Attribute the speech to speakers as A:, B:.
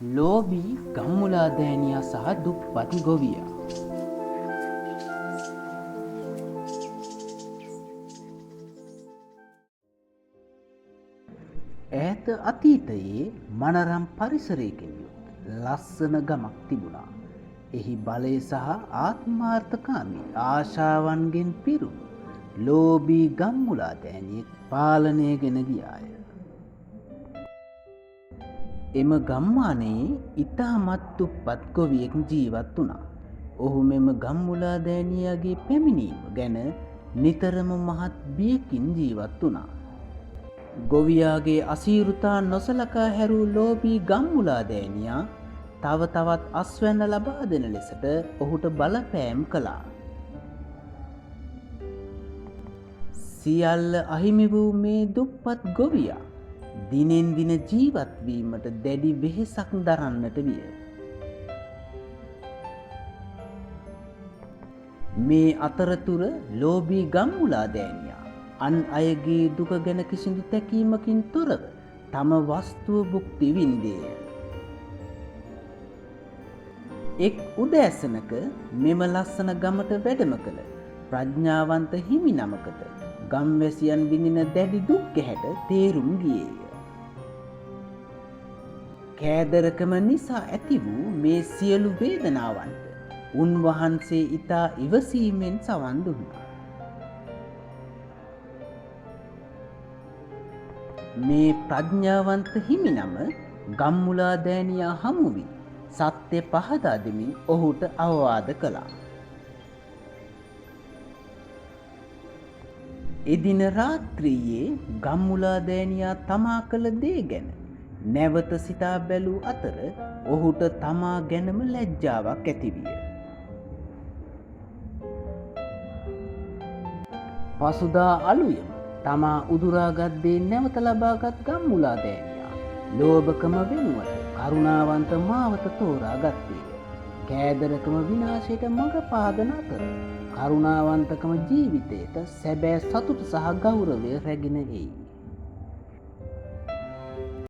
A: ලෝබී ගම්මුලා දෑනියා සහ දුප්පත් ගොවියා. ඈත අතීතයේ මනරම් පරිසරයකින් යුත් ලස්සන ගමක් තිබුණා. එහි බලය සහ ආත්මාර්ථකාමී ආශාවන්ගෙන් පිරුණු ලෝබී ගම්මුලා දෑනියෙක් පාලනය ගෙන ගියාය. එම ගම්මානයේ ඉතාමත් දුප්පත් ගොවියෙක් ජීවත් වුණා. ඔහු මෙම ගම්මුලා දෑනියාගේ පැමිණීම ගැන නිතරම මහත් බියකින් ජීවත් වුණා. ගොවියාගේ අසීරුතා නොසලකා හැරූ ලෝබී ගම්මුලා දෑනියා තව තවත් අස්වැන්න ලබා දෙන ලෙසට ඔහුට බලපෑම් කළා. සියල්ල අහිමි වූ මේ දුප්පත් ගොවියා දිනෙන් දින ජීවත්වීමට දැඩි වෙහෙසක් දරන්නට විය. මේ අතරතුර ලෝබී ගම්මුලා දෑනියා අන් අයගේ දුක ගැන කිසිදු තැකීමකින් තොරව තම වස්තුව භුක්ති වින්දේය. එක් උදෑසනක මෙම ලස්සන ගමට වැඩම කළ ප්‍රඥාවන්ත හිමි නමකට ගම්වැසියන් විඳින දැඩි දුක් ගැහැට තේරුම් ගියේය. කෑදරකම නිසා ඇති වූ මේ සියලු වේදනාවන්ට උන්වහන්සේ ඉතා ඉවසීමෙන් සවන් දුන්නා. මේ ප්‍රඥාවන්ත හිමි නම ගම්මුලා දෑනියා හමු වී සත්‍ය පහදා දෙමින් ඔහුට අවවාද කළා. එදින රාත්‍රියේ ගම්මුලා දෑනියා තමා කළ දේ ගැන නැවත සිතා බැලූ අතර ඔහුට තමා ගැනම ලැජ්ජාවක් ඇතිවිය. පසුදා අලුයම තමා උදුරාගත් දේ නැවත ලබාගත් ගම්මුලා දෑනියා ලෝභකම වෙනුවට කරුණාවන්ත මාවත තෝරා ගත්තේය. කෑදරකම විනාශයට මඟ පාදන අතර කරුණාවන්තකම ජීවිතයට සැබෑ සතුට සහ ගෞරවය රැගෙන එයි.